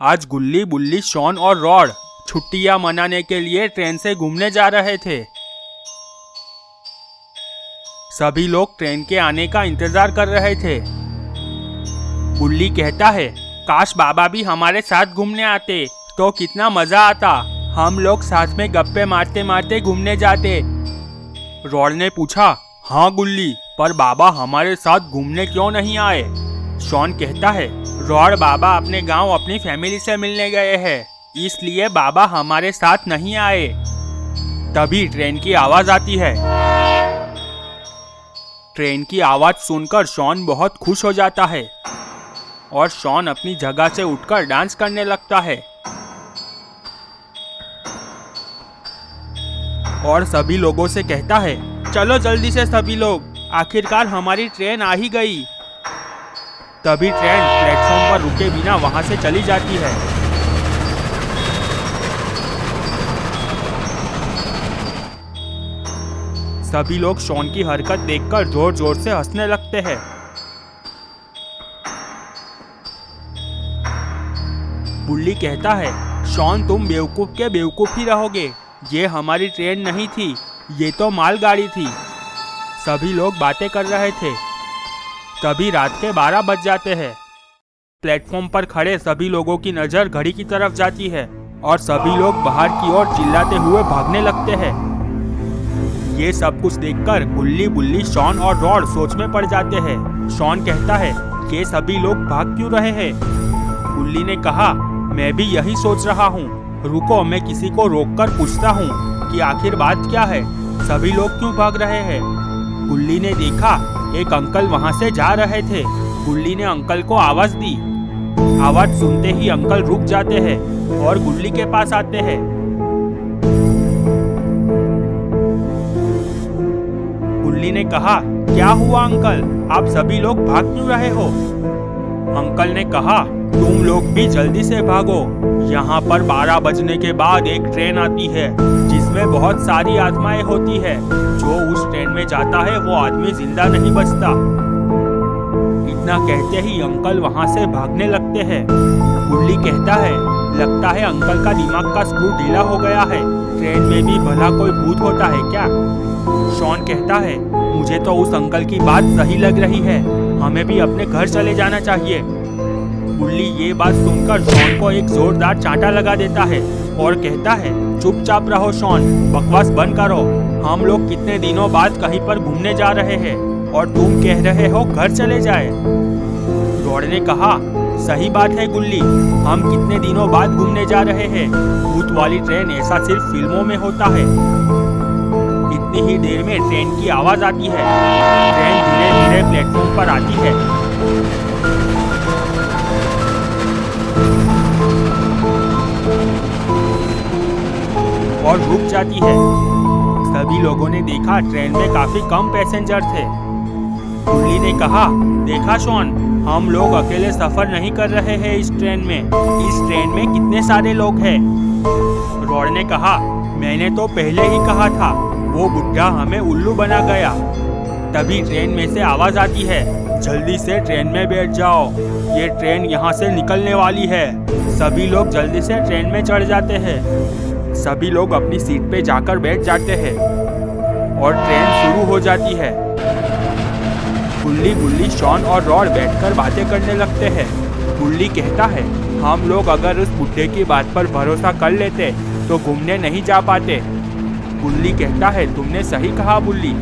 आज गुल्ली, बुल्ली, शॉन और रॉड छुट्टियां मनाने के लिए ट्रेन से घूमने जा रहे थे। सभी लोग ट्रेन के आने का इंतजार कर रहे थे। गुल्ली कहता है, काश बाबा भी हमारे साथ घूमने आते तो कितना मजा आता। हम लोग साथ में गप्पे मारते मारते घूमने जाते। रॉड ने पूछा, हाँ गुल्ली, पर बाबा हमारे साथ घूमने क्यों नहीं आए? शॉन कहता है, रॉड, बाबा अपने गांव अपनी फैमिली से मिलने गए हैं, इसलिए बाबा हमारे साथ नहीं आए। तभी ट्रेन की आवाज आती है। ट्रेन की आवाज सुनकर शॉन बहुत खुश हो जाता है और शॉन अपनी जगह से उठकर डांस करने लगता है और सभी लोगों से कहता है, चलो जल्दी से सभी लोग, आखिरकार हमारी ट्रेन आ ही गई। तभी ट्रेन प्लेटफॉर्म पर रुके बिना वहां से चली जाती है। सभी लोग शॉन की हरकत देखकर जोर जोर से हंसने लगते हैं। बुल्ली कहता है, शॉन, तुम बेवकूफ के बेवकूफ ही रहोगे। ये हमारी ट्रेन नहीं थी, ये तो मालगाड़ी थी। सभी लोग बातें कर रहे थे। तभी रात के 12 बज जाते हैं। प्लेटफॉर्म पर खड़े सभी लोगों की नजर घड़ी की तरफ जाती है और सभी लोग बाहर की ओर चिल्लाते हुए भागने लगते हैं। ये सब कुछ देखकर गुल्ली, बुल्ली, शॉन और रॉड सोच में पड़ जाते हैं। शॉन कहता है, ये सभी लोग भाग क्यों रहे हैं? गुल्ली ने कहा, मैं भी यही सोच रहा हूँ। रुको, मैं किसी को रोककर पूछता हूँ कि आखिर बात क्या है, सभी लोग क्यों भाग रहे हैं? गुल्ली ने देखा एक अंकल वहां से जा रहे थे। गुल्ली ने अंकल को आवाज दी। आवाज सुनते ही अंकल रुक जाते हैं और गुल्ली के पास आते हैं। गुल्ली ने कहा, क्या हुआ अंकल, आप सभी लोग भाग क्यों रहे हो? अंकल ने कहा, तुम लोग भी जल्दी से भागो। यहाँ पर 12 बजने के बाद एक ट्रेन आती है जिसमें बहुत सारी आत्माएं होती है। जो उस ट्रेन में जाता है वो आदमी जिंदा नहीं बचता। इतना कहते ही अंकल वहाँ से भागने लगते हैं। गुल्ली कहता है, लगता है अंकल का दिमाग का स्क्रू ढीला हो गया है। ट्रेन में भी भला कोई भूत होता है क्या? शॉन कहता है, मुझे तो उस अंकल की बात सही लग रही है, हमें भी अपने घर चले जाना चाहिए। गुल्ली ये बात सुनकर शॉन को एक जोरदार चांटा लगा देता है और कहता है, चुपचाप रहो शॉन, बकवास बंद करो। हम लोग कितने दिनों बाद कहीं पर घूमने जा रहे हैं और तुम कह रहे हो घर चले जाए। रॉड ने कहा, सही बात है गुल्ली, हम कितने दिनों बाद घूमने जा रहे हैं। भूत वाली ट्रेन ऐसा सिर्फ फिल्मों में होता है। इतनी ही देर में ट्रेन की आवाज आती है। ट्रेन धीरे धीरे प्लेटफॉर्म पर आती है। और रुक जाती है। सभी लोगों ने देखा ट्रेन में काफी कम पैसेंजर थे। गुल्ली ने कहा, देखा शॉन, हम लोग अकेले सफर नहीं कर रहे हैं इस ट्रेन में। इस ट्रेन में कितने सारे लोग हैं। रॉड ने कहा, मैंने तो पहले ही कहा था, वो बुढ़ा हमें उल्लू बना गया। तभी ट्रेन में से आवाज आती है, जल्दी से ट्रेन में बैठ जाओ, ये ट्रेन यहाँ से निकलने वाली है। सभी लोग जल्दी से ट्रेन में चढ़ जाते हैं। सभी लोग अपनी सीट पे जाकर बैठ जाते हैं और ट्रेन शुरू हो जाती है। गुल्ली, बुल्ली, शॉन और रॉड बैठकर बातें करने लगते हैं। गुल्ली कहता है, हम लोग अगर उस बुढ़े की बात पर भरोसा कर लेते तो घूमने नहीं जा पाते। गुल्ली कहता है, तुमने सही कहा बुल्ली।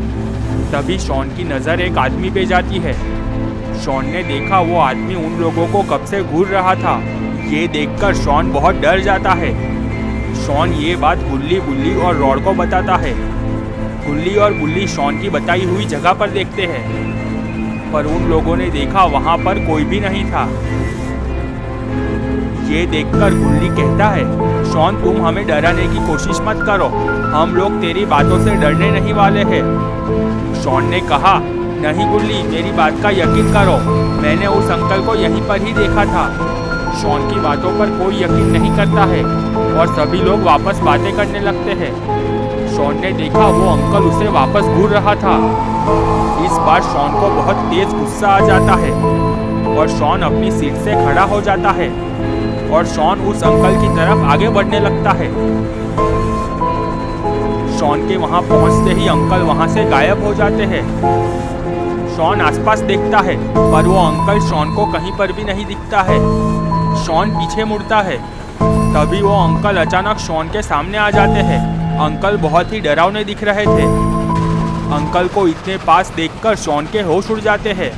तभी शॉन की नज़र एक आदमी पे जाती है। शॉन ने देखा वो आदमी उन लोगों को कब से घूर रहा था। ये देखकर शॉन बहुत डर जाता है। शॉन ये बात गुल्ली, बुल्ली और रॉड को बताता है। गुल्ली और बुल्ली शॉन की बताई हुई जगह पर देखते हैं, पर उन लोगों ने देखा वहां पर कोई भी नहीं था। ये देखकर गुल्ली कहता है, शॉन, तुम हमें डराने की कोशिश मत करो, हम लोग तेरी बातों से डरने नहीं वाले हैं। शॉन ने कहा, नहीं गुल्ली, मेरी बात का यकीन करो, मैंने उस अंकल को यहीं पर ही देखा था। शॉन की बातों पर कोई यकीन नहीं करता है और सभी लोग वापस बातें करने लगते हैं। शॉन ने देखा वो अंकल उसे वापस घूर रहा था। इस बार शॉन को बहुत तेज गुस्सा आ जाता है और शॉन अपनी सीट से खड़ा हो जाता है। और शॉन उस अंकल की तरफ आगे बढ़ने लगता है। शॉन के वहां पहुंचते ही अंकल वहां से गायब हो जाते हैं। शॉन आसपास देखता है पर वो अंकल शॉन को कहीं पर भी नहीं दिखता है। शॉन पीछे मुड़ता है, तभी वो अंकल अचानक शॉन के सामने आ जाते हैं। अंकल बहुत ही डरावने दिख रहे थे। अंकल को इतने पास देखकर शॉन के होश उड़ जाते हैं।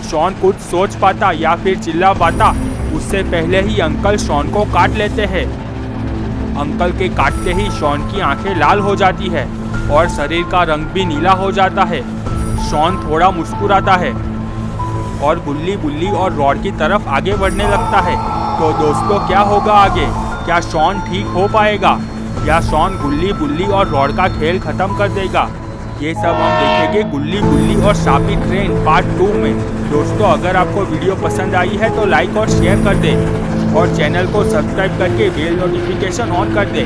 शॉन कुछ सोच पाता या फिर चिल्ला पाता उससे पहले ही अंकल शॉन को काट लेते हैं। अंकल के काटते ही शॉन की आंखें लाल हो जाती है और शरीर का रंग भी नीला हो जाता है। शॉन थोड़ा मुस्कुराता है और गुल्ली बुल्ली और रॉड की तरफ आगे बढ़ने लगता है। तो दोस्तों, क्या होगा आगे? क्या शॉन ठीक हो पाएगा या शॉन गुल्ली बुल्ली और रॉड का खेल खत्म कर देगा? ये सब हम देखेंगे गुल्ली बुल्ली और शापी ट्रेन पार्ट 2 में। दोस्तों, अगर आपको वीडियो पसंद आई है तो लाइक और शेयर कर दें और चैनल को सब्सक्राइब करके बेल नोटिफिकेशन ऑन कर दें